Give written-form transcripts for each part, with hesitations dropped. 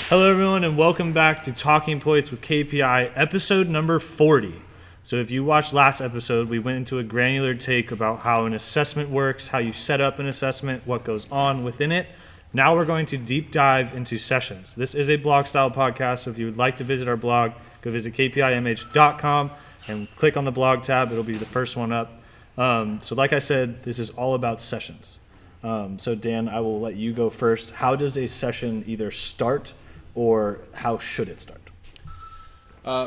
Hello, everyone, and welcome back to Talking Points with KPI, episode number 40. So if you watched last episode, we went into a granular take about how an assessment works, how you set up an assessment, what goes on within it. Now we're going to deep dive into sessions. This is a blog-style podcast, so if you would like to visit our blog, go visit kpimh.com and click on the blog tab. It'll be the first one up. So like I said, this is all about sessions. So Dan, I will let you go first. How does a session either start or how should it start?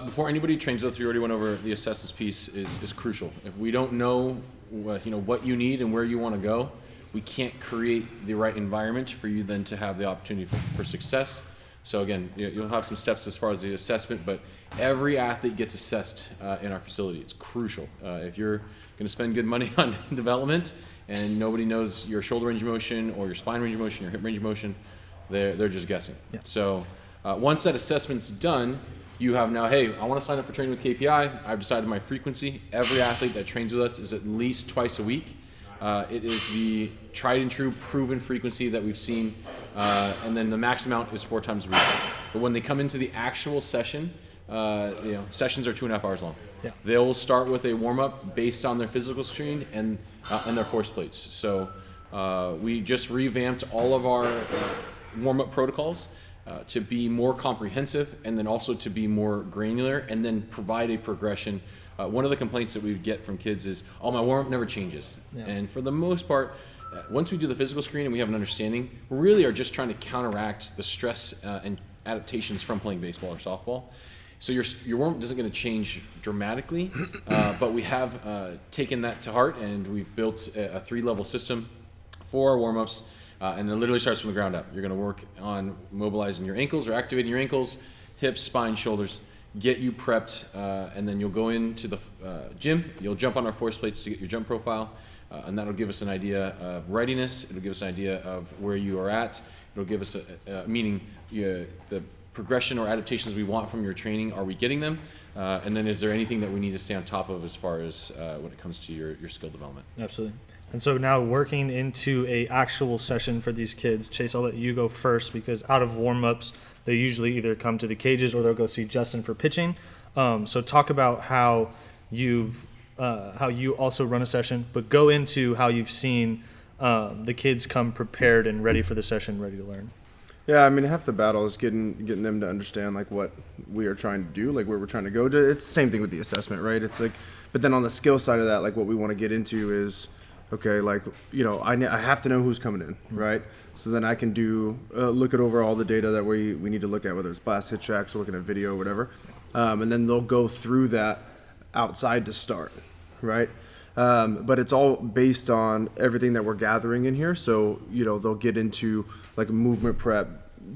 Before anybody trains with, we already went over the assessments piece is crucial. If we don't know what you need and where you want to go, we can't create the right environment for you then to have the opportunity for success. So again, you'll have some steps as far as the assessment, but every athlete gets assessed in our facility. It's crucial. If you're going to spend good money on development and nobody knows your shoulder range of motion or your spine range of motion, your hip range of motion, they're just guessing. Yeah. So once that assessment's done, you have now, hey, I want to sign up for training with KPI. I've decided my frequency. Every athlete that trains with us is at least twice a week. It is the tried and true proven frequency that we've seen, and then the max amount is 4 times a week. But when they come into the actual session, sessions are 2.5 hours long. Yeah. They'll start with a warm-up based on their physical screen and their force plates. So we just revamped all of our warm-up protocols to be more comprehensive and then also to be more granular and then provide a progression. One of the complaints that we get from kids is, my warm-up never changes. Yeah. And for the most part, once we do the physical screen and we have an understanding, we really are just trying to counteract the stress and adaptations from playing baseball or softball. So your warm-up isn't going to change dramatically, but we have taken that to heart and we've built a 3-level system for our warm-ups. And it literally starts from the ground up. You're going to work on mobilizing your ankles or activating your ankles, hips, spine, shoulders, get you prepped, and then you'll go into the gym. You'll jump on our force plates to get your jump profile, and that'll give us an idea of readiness. It'll give us an idea of where you are at. It'll give us the progression or adaptations we want from your training. Are we getting them? And then is there anything that we need to stay on top of as far as when it comes to your skill development? Absolutely. And so now working into a actual session for these kids, Chase, I'll let you go first because out of warm-ups, they usually either come to the cages or they'll go see Justin for pitching. So talk about how you also run a session, but go into how you've seen the kids come prepared and ready for the session, ready to learn. Yeah, I mean, half the battle is getting them to understand like what we are trying to do, like where we're trying to go to. It's the same thing with the assessment, right? It's like, but then on the skill side of that, like what we want to get into is, okay, like, I have to know who's coming in, right? So then I can look at over all the data that we need to look at, whether it's blast hit tracks or looking at video or whatever. And then they'll go through that outside to start, right? But it's all based on everything that we're gathering in here. So, they'll get into like movement prep,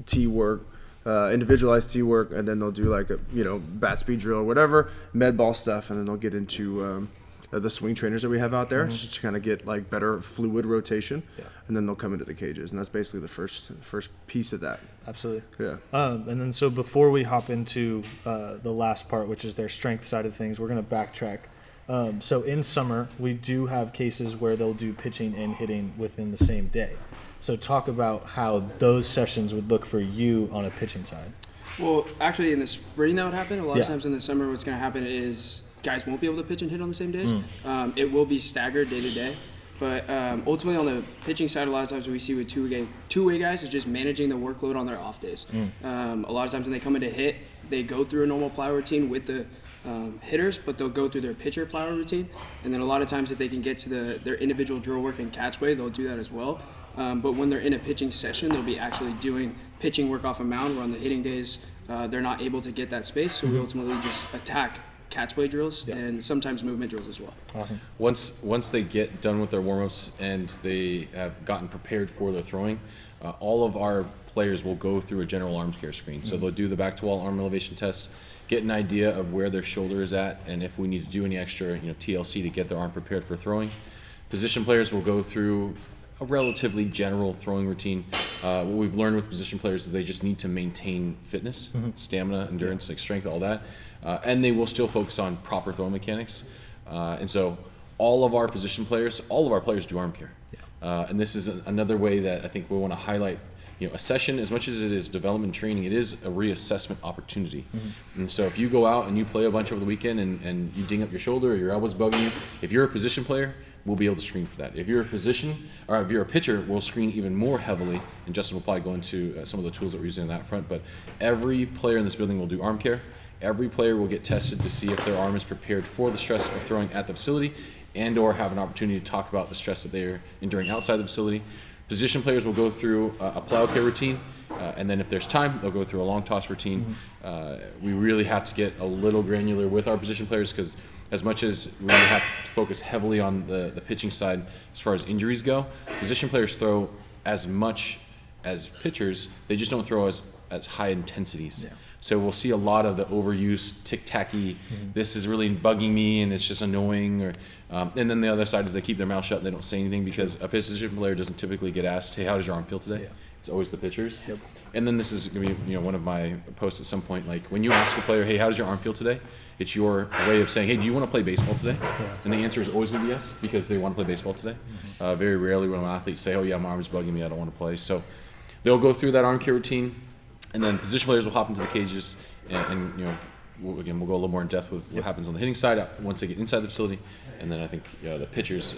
T work, individualized T work, and then they'll do like a, bat speed drill or whatever, med ball stuff, and then they'll get into the swing trainers that we have out there, just to kind of get like better fluid rotation, and then they'll come into the cages, and that's basically the first piece of that. Absolutely. Yeah. And then so before we hop into the last part, which is their strength side of things, we're going to backtrack. So in summer, we do have cases where they'll do pitching and hitting within the same day. So talk about how those sessions would look for you on a pitching side. Well, actually in the spring that would happen. A lot of times in the summer what's going to happen is guys won't be able to pitch and hit on the same days. It will be staggered day to day. But ultimately on the pitching side, a lot of times what we see with two-way guys is just managing the workload on their off days. A lot of times when they come in to hit, they go through a normal plyo routine with the hitters, but they'll go through their pitcher plyo routine. And then a lot of times if they can get to their individual drill work and catch play, they'll do that as well. But when they're in a pitching session, they'll be actually doing pitching work off a mound, where on the hitting days, they're not able to get that space. So we ultimately just attack catch play drills and sometimes movement drills as well. Awesome. Once they get done with their warm-ups and they have gotten prepared for their throwing, all of our players will go through a general arms care screen. So they'll do the back-to-wall arm elevation test, get an idea of where their shoulder is at, and if we need to do any extra TLC to get their arm prepared for throwing. Position players will go through a relatively general throwing routine. What we've learned with position players is they just need to maintain fitness, stamina, endurance, like strength, all that. And they will still focus on proper throwing mechanics. And so all of our position players, all of our players do arm care. And this is another way that I think we want to highlight a session, as much as it is development training, it is a reassessment opportunity. And so if you go out and you play a bunch over the weekend and you ding up your shoulder or your elbow's bugging you, if you're a position player, we'll be able to screen for that. If you're a pitcher, we'll screen even more heavily, and Justin will probably go into some of the tools that we're using on that front. But every player in this building will do arm care. Every player will get tested to see if their arm is prepared for the stress of throwing at the facility, and or have an opportunity to talk about the stress that they're enduring outside the facility. Position players will go through a plow care routine, and then if there's time, they'll go through a long toss routine. We really have to get a little granular with our position players, because as much as we have to focus heavily on the pitching side as far as injuries go, position players throw as much as pitchers, they just don't throw as high intensities. Yeah. So we'll see a lot of the overuse, tick-tacky, this is really bugging me and it's just annoying. Or and then the other side is they keep their mouth shut and they don't say anything, because a position player doesn't typically get asked, hey, how does your arm feel today? Yeah. It's always the pitchers. Yep. And then this is going to be one of my posts at some point, like when you ask a player, hey, how does your arm feel today? It's your way of saying, hey, do you want to play baseball today? Yeah. And the answer is always going to be yes, because they want to play baseball today. Very rarely will an athlete say, oh yeah, my arm is bugging me, I don't want to play. So they'll go through that arm care routine, and then position players will hop into the cages, and we'll go a little more in depth with what happens on the hitting side once they get inside the facility, and then I think the pitchers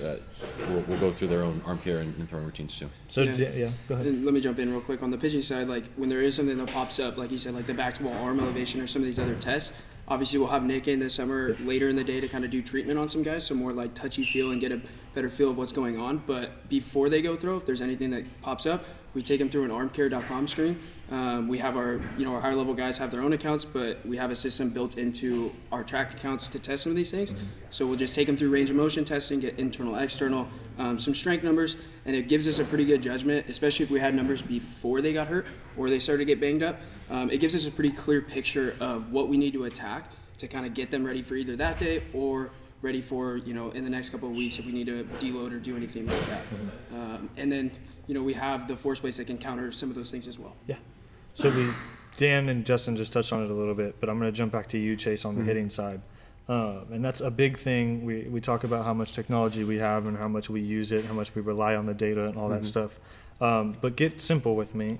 will go through their own arm care and throwing routines too. So go ahead. And let me jump in real quick on the pitching side. Like when there is something that pops up, like you said, like the back to ball arm elevation or some of these other tests. Obviously, we'll have Nick in this summer later in the day to kind of do treatment on some guys, so more like touchy feel and get a better feel of what's going on. But before they go through, if there's anything that pops up, we take them through an armcare.com screen. We have our higher level guys have their own accounts, but we have a system built into our track accounts to test some of these things. So we'll just take them through range of motion testing, get internal, external, some strength numbers, and it gives us a pretty good judgment, especially if we had numbers before they got hurt or they started to get banged up. It gives us a pretty clear picture of what we need to attack to kind of get them ready for either that day or ready for, in the next couple of weeks if we need to deload or do anything like that. And then, we have the force plates that can counter some of those things as well. Yeah. So Dan and Justin just touched on it a little bit, but I'm going to jump back to you, Chase, on the hitting side. And that's a big thing. We talk about how much technology we have and how much we use it, how much we rely on the data and all that stuff. But get simple with me.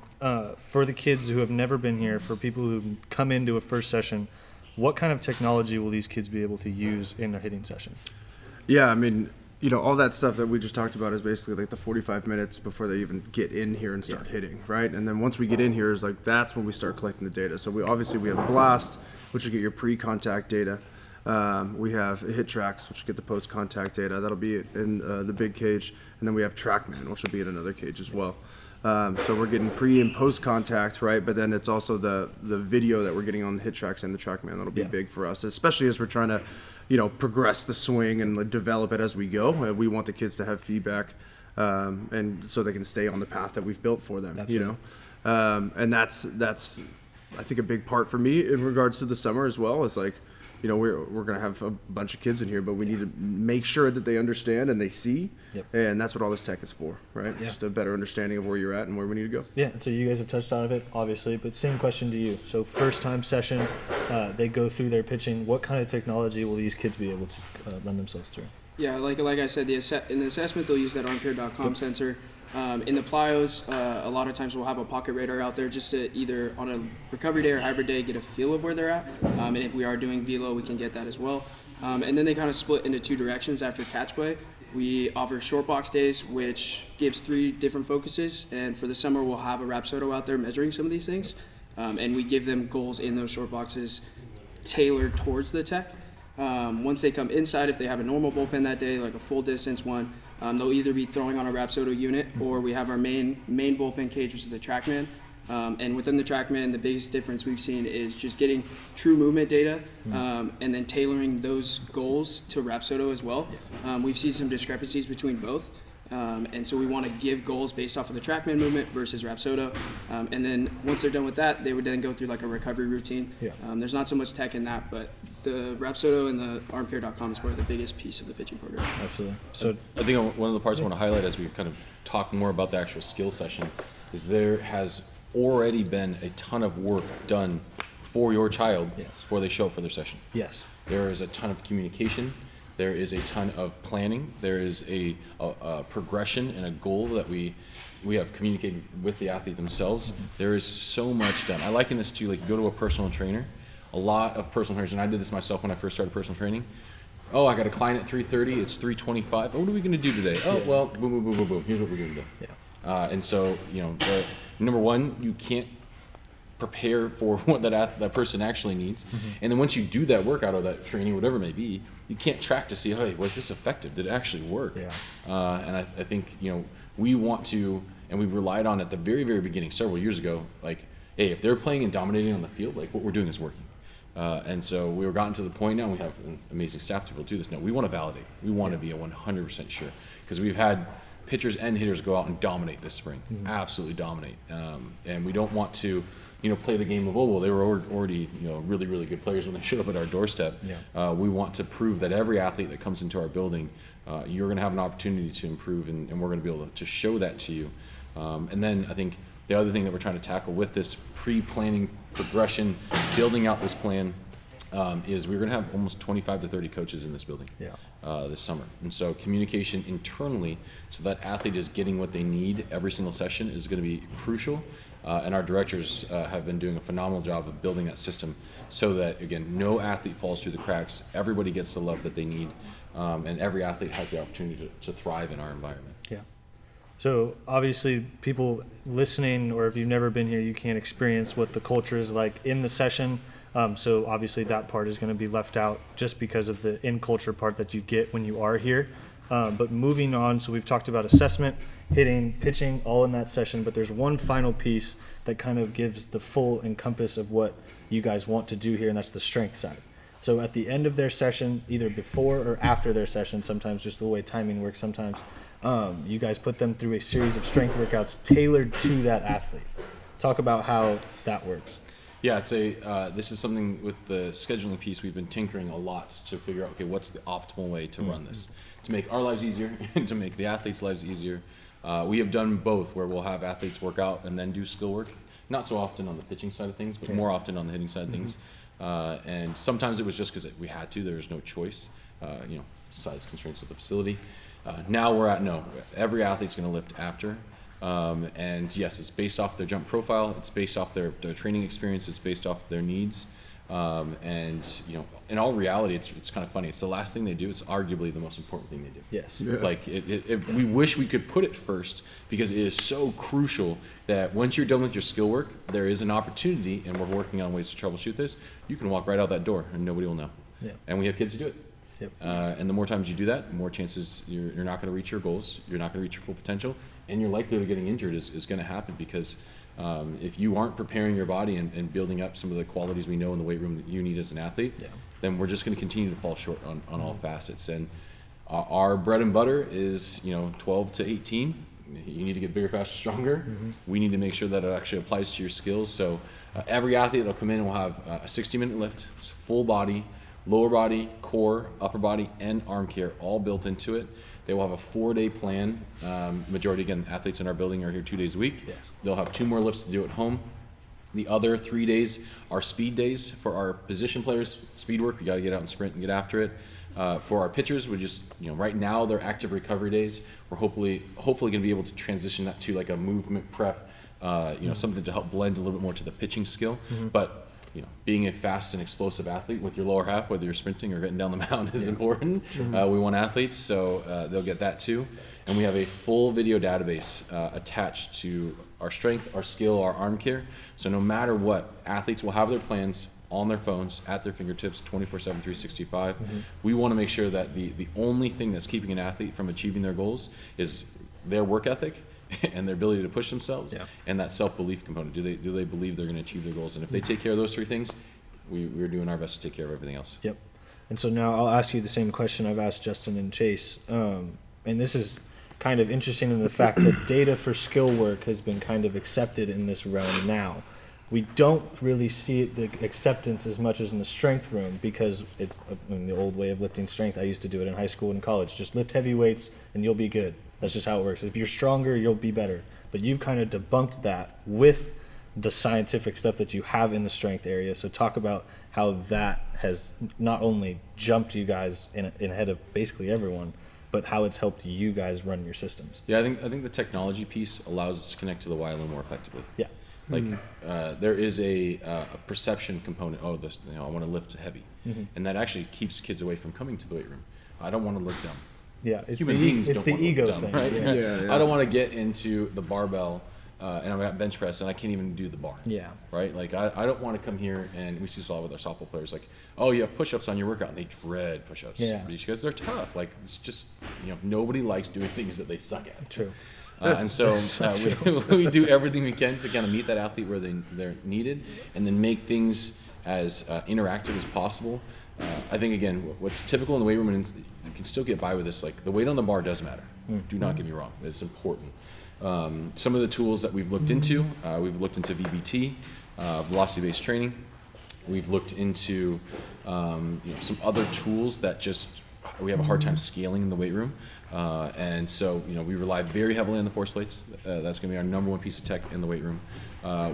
For the kids who have never been here, for people who come into a first session, what kind of technology will these kids be able to use in their hitting session? Yeah, I mean, all that stuff that we just talked about is basically like the 45 minutes before they even get in here and start hitting, right? And then once we get in here is like, that's when we start collecting the data. So we have Blast, which will get your pre-contact data. We have hit tracks, which will get the post-contact data. That'll be in the big cage. And then we have TrackMan, which will be in another cage as well. So we're getting pre and post contact, right? But then it's also the video that we're getting on the hit tracks and the TrackMan. That'll be big for us, especially as we're trying to, progress the swing and like, develop it as we go. We want the kids to have feedback, and so they can stay on the path that we've built for them. Absolutely. And that's I think a big part for me in regards to the summer as well. Is like, we're going to have a bunch of kids in here, but we need to make sure that they understand and they see. Yep. And that's what all this tech is for, right? Yeah. Just a better understanding of where you're at and where we need to go. Yeah, so you guys have touched on it, obviously, but same question to you. So first time session, they go through their pitching. What kind of technology will these kids be able to run themselves through? Yeah, like I said, in the assessment, they'll use that armcare.com sensor. In the plyos, a lot of times we'll have a pocket radar out there just to either on a recovery day or hybrid day get a feel of where they're at. And if we are doing velo, we can get that as well. And then they kind of split into two directions after catch play. We offer short box days, which gives 3 different focuses. And for the summer, we'll have a Rapsodo out there measuring some of these things. And we give them goals in those short boxes tailored towards the tech. Once they come inside, if they have a normal bullpen that day, like a full distance one, they'll either be throwing on a Rapsodo unit, or we have our main bullpen cage, which is the TrackMan. And within the TrackMan, the biggest difference we've seen is just getting true movement data, and then tailoring those goals to Rapsodo as well. We've seen some discrepancies between both. And so we want to give goals based off of the TrackMan movement versus Rapsodo. And then once they're done with that, they would then go through like a recovery routine. Yeah. There's not so much tech in that, but the Rapsodo and the armcare.com is probably the biggest piece of the pitching program. Absolutely. So I think one of the parts I want to highlight as we kind of talk more about the actual skill session is there has already been a ton of work done for your child before they show up for their session. Yes. There is a ton of communication. There is a ton of planning. There is a progression and a goal that we have communicated with the athlete themselves. There is so much done. I liken this to like go to a personal trainer. A lot of personal trainers, and I did this myself when I first started personal training. Oh, I got a client at 3:30. It's 3:25. Oh, what are we going to do today? Oh, well, boom, boom, boom, boom, boom. Here's what we're going to do. Yeah. And so, number one, you can't prepare for what that person actually needs. And then once you do that workout or that training, whatever it may be, you can't track to see, hey, was this effective? Did it actually work? Yeah. And I think, we want to, and we relied on at the very, very beginning, several years ago, like, hey, if they're playing and dominating on the field, like what we're doing is working. And so we were gotten to the point now, we have an amazing staff to be able to do this. No, we want to validate. We want to be 100% sure. Because we've had pitchers and hitters go out and dominate this spring. Absolutely dominate. And we don't want to, play the game of, oh, well, they were already, really, really good players when they showed up at our doorstep. Yeah. We want to prove that every athlete that comes into our building, you're going to have an opportunity to improve, and we're going to be able to show that to you. And then I think the other thing that we're trying to tackle with this pre-planning progression, building out this plan, is we're going to have almost 25 to 30 coaches in this building this summer. And so communication internally so that athlete is getting what they need every single session is going to be crucial. And our directors have been doing a phenomenal job of building that system so that, again, no athlete falls through the cracks. Everybody gets the love that they need, and every athlete has the opportunity to thrive in our environment. Yeah. So obviously people listening, or if you've never been here, you can't experience what the culture is like in the session. So obviously that part is going to be left out just because of the in-culture part that you get when you are here. But moving on, so we've talked about assessment, hitting, pitching, all in that session, but there's one final piece that kind of gives the full encompass of what you guys want to do here, and that's the strength side. So at the end of their session, either before or after their session, sometimes just the way timing works sometimes, you guys put them through a series of strength workouts tailored to that athlete. Talk about how that works. Yeah, I'd say this is something with the scheduling piece we've been tinkering a lot to figure out, okay, what's the optimal way to run this? To make our lives easier and to make the athletes' lives easier. We have done both, where we'll have athletes work out and then do skill work. Not so often on the pitching side of things, but more often on the hitting side of things. And sometimes it was just because we had to. There was no choice, size constraints of the facility. Now we're at no. Every athlete's going to lift after. And yes, it's based off their jump profile. It's based off their training experience. It's based off their needs. And in all reality, it's kind of funny. It's the last thing they do. It's arguably the most important thing they do. Yes. Yeah. Like we wish we could put it first because it is so crucial that once you're done with your skill work, there is an opportunity, and we're working on ways to troubleshoot this. You can walk right out that door and nobody will know. Yeah. And we have kids who do it. Yep. And the more times you do that, the more chances you're not going to reach your goals. You're not going to reach your full potential, and your likelihood of getting injured is going to happen because if you aren't preparing your body and building up some of the qualities we know in the weight room that you need as an athlete, then we're just going to continue to fall short on all facets. And our bread and butter is 12 to 18. You need to get bigger, faster, stronger. We need to make sure that it actually applies to your skills. So every athlete that'll come in will have a 60-minute lift, full body, lower body, core, upper body, and arm care all built into it. They will have a 4-day plan. Majority, again, athletes in our building are here 2 days a week. Yes. They'll have 2 more lifts to do at home. The other 3 days are speed days for our position players. Speed work, you got to get out and sprint and get after it. For our pitchers, we just, right now they're active recovery days. We're hopefully going to be able to transition that to like a movement prep, something to help blend a little bit more to the pitching skill. But being a fast and explosive athlete with your lower half, whether you're sprinting or getting down the mountain, is important. We want athletes, so they'll get that too. And we have a full video database attached to our strength, our skill, our arm care. So no matter what, athletes will have their plans on their phones, at their fingertips, 24/7, 365. We want to make sure that the only thing that's keeping an athlete from achieving their goals is their work ethic and their ability to push themselves, and that self-belief component. Do they believe they're going to achieve their goals? And if they take care of those 3 things, we're doing our best to take care of everything else. Yep. And so now I'll ask you the same question I've asked Justin and Chase. And this is kind of interesting in the fact that data for skill work has been kind of accepted in this realm now. We don't really see the acceptance as much as in the strength room because in the old way of lifting strength, I used to do it in high school and college. Just lift heavy weights and you'll be good. That's just how it works. If you're stronger, you'll be better. But you've kind of debunked that with the scientific stuff that you have in the strength area. So talk about how that has not only jumped you guys in ahead of basically everyone, but how it's helped you guys run your systems. Yeah, I think the technology piece allows us to connect to the why a little more effectively. Yeah. Like there is a perception component. Oh, this, I want to lift heavy, and that actually keeps kids away from coming to the weight room. I don't want to look dumb. Yeah, it's Human the beings it's don't the want to ego look dumb, thing. right? Yeah. I don't want to get into the barbell and I've got bench press and I can't even do the bar. Yeah. Right? Like I don't want to come here and we see this a lot with our softball players. Like, oh, you have push-ups on your workout, and they dread push-ups. Yeah. Because they're tough. Like it's just nobody likes doing things that they suck at. True. And so we do everything we can to kind of meet that athlete where they're needed, and then make things as interactive as possible. I think again, what's typical in the weight room, and you can still get by with this. Like the weight on the bar does matter. Do not get me wrong; it's important. Some of the tools that we've looked into VBT, velocity-based training. We've looked into some other tools that just we have a hard time scaling in the weight room, and so we rely very heavily on the force plates. That's going to be our number one piece of tech in the weight room.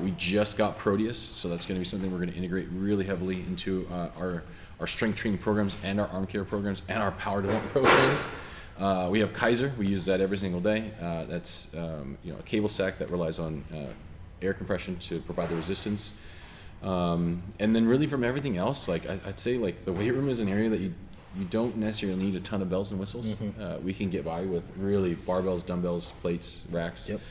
We just got Proteus, so that's going to be something we're going to integrate really heavily into our strength training programs and our arm care programs and our power development programs. We have Kaiser. We use that every single day. That's a cable stack that relies on air compression to provide the resistance. And then really from everything else, like I'd say like the weight room is an area that you don't necessarily need a ton of bells and whistles. We can get by with really barbells, dumbbells, plates, racks. Yep.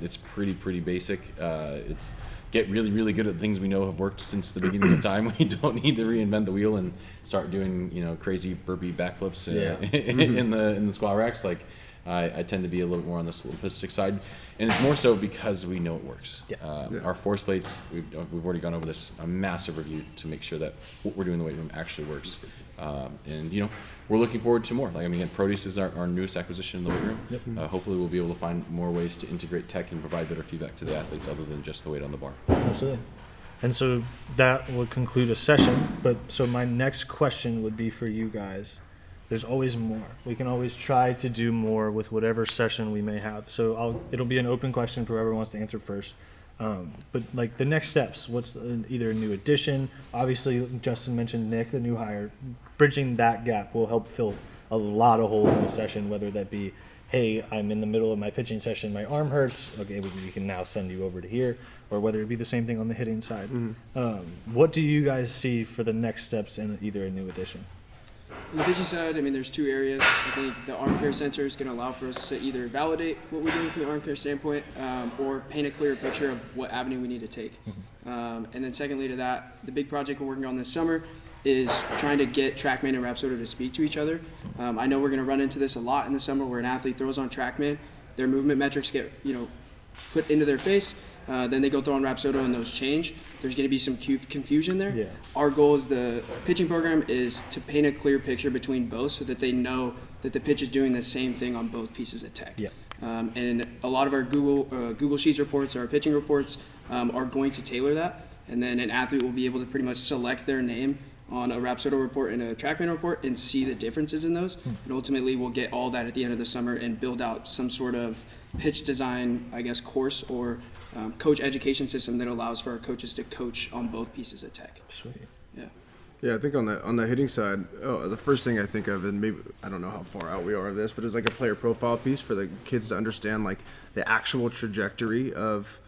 It's pretty basic. It's get really, really good at the things we know have worked since the beginning of time. We don't need to reinvent the wheel and start doing crazy burpee backflips in the squat racks. Like I tend to be a little bit more on the simplistic side, and it's more so because we know it works. Our force plates, we've already gone over this, a massive review to make sure that what we're doing in the weight room actually works. And we're looking forward to more. Like again, Proteus is our newest acquisition in the weight room. Yep. Hopefully we'll be able to find more ways to integrate tech and provide better feedback to the athletes other than just the weight on the bar. Absolutely. And so that will conclude a session. But so my next question would be for you guys. There's always more. We can always try to do more with whatever session we may have. So it'll be an open question for whoever wants to answer first. But like the next steps, what's either a new addition? Obviously, Justin mentioned Nick, the new hire. Bridging that gap will help fill a lot of holes in the session, whether that be, hey, I'm in the middle of my pitching session, my arm hurts. Okay, we can now send you over to here. Or whether it be the same thing on the hitting side. What do you guys see for the next steps in either a new addition? On the pitching side, there's two areas. I think the arm care sensor is going to allow for us to either validate what we're doing from the arm care standpoint or paint a clearer picture of what avenue we need to take. And then secondly to that, the big project we're working on this summer is trying to get TrackMan and Rapsodo to speak to each other. I know we're going to run into this a lot in the summer where an athlete throws on TrackMan, their movement metrics get put into their face. Then they go throw on Rapsodo and those change. There's going to be some confusion there. Yeah. Our goal as the pitching program is to paint a clear picture between both so that they know that the pitch is doing the same thing on both pieces of tech. Yeah. And a lot of our Google Sheets reports, our pitching reports, are going to tailor that. And then an athlete will be able to pretty much select their name on a Rapsodo report and a TrackMan report and see the differences in those. And ultimately we'll get all that at the end of the summer and build out some sort of pitch design, course or coach education system that allows for our coaches to coach on both pieces of tech. Sweet. Yeah. Yeah, I think on the hitting side, the first thing I think of, and maybe I don't know how far out we are of this, but it's like a player profile piece for the kids to understand like the actual trajectory of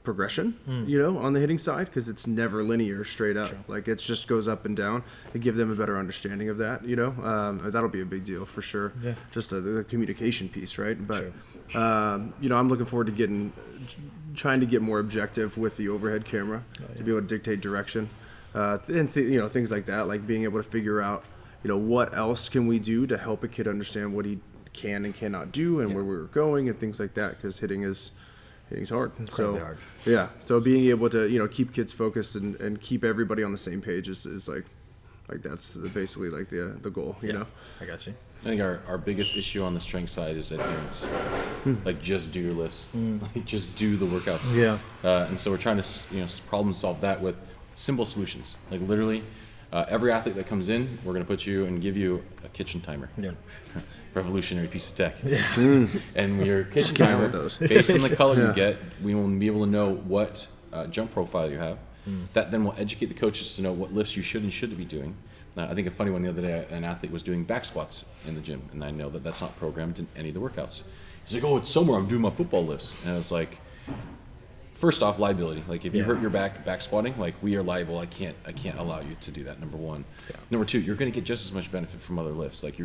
progression, on the hitting side, because it's never linear straight up. Sure. Like it just goes up and down. To give them a better understanding of that, that'll be a big deal for sure. Yeah. Just the communication piece, right? But sure. I'm looking forward to trying to get more objective with the overhead camera to be able to dictate direction, and things like that, like being able to figure out, what else can we do to help a kid understand what he can and cannot do and where we're going and things like that, because hitting's hard. Incredibly hard. Yeah. So being able to, keep kids focused and keep everybody on the same page is like that's basically like the goal, you know? I got you. I think our biggest issue on the strength side is adherence. Like just do your lifts. Like just do the workouts. Yeah. And so we're trying to, problem solve that with simple solutions. Like literally, every athlete that comes in, we're going to put you and give you a kitchen timer. Yeah. Revolutionary piece of tech. Yeah. And your kitchen timer, based on the color you get, we will be able to know what jump profile you have. That then will educate the coaches to know what lifts you should and shouldn't be doing. I think a funny one the other day, an athlete was doing back squats in the gym, and I know that that's not programmed in any of the workouts. He's like, oh, it's somewhere I'm doing my football lifts. And I was like, first off, liability. Like if you hurt your back squatting, like we are liable. I can't allow you to do that. Number one. Yeah. Number two, you're going to get just as much benefit from other lifts. Like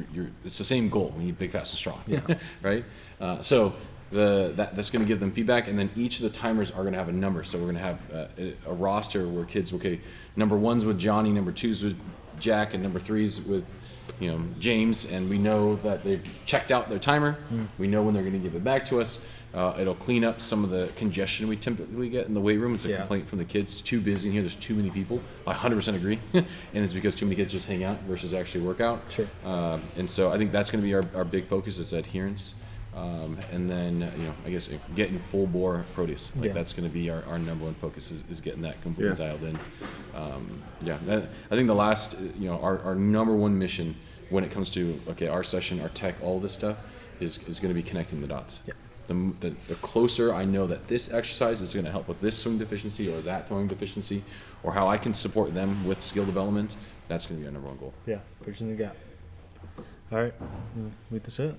it's the same goal. We need big, fast, and strong. Yeah. Right. So that's going to give them feedback, and then each of the timers are going to have a number. So we're going to have a roster where kids, okay, number one's with Johnny, number two's with Jack, and number three's with James, and we know that they've checked out their timer. We know when they're going to give it back to us. It'll clean up some of the congestion we typically get in the weight room. It's a complaint from the kids. It's too busy in here. There's too many people. I 100% agree. And it's because too many kids just hang out versus actually work out. Sure. And so I think that's going to be our big focus is adherence. And then, I guess getting full bore Proteus. That's going to be our number one focus is getting that completely dialed in. I think the last, our number one mission when it comes to, our session, our tech, all this stuff is going to be connecting the dots. Yeah. The closer I know that this exercise is going to help with this swing deficiency or that throwing deficiency, or how I can support them with skill development, that's going to be our number one goal. Yeah, bridging the gap. All right, lead this up.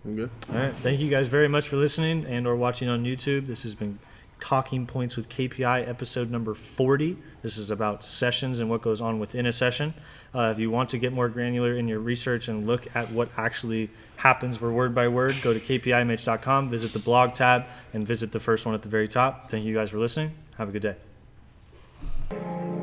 I'm good. All right, thank you guys very much for listening and or watching on YouTube. This has been Talking Points with KPI, episode number 40. This is about sessions and what goes on within a session. If you want to get more granular in your research and look at what actually happens word by word, go to kpimh.com, visit the blog tab, and visit the first one at the very top. Thank you guys for listening. Have a good day.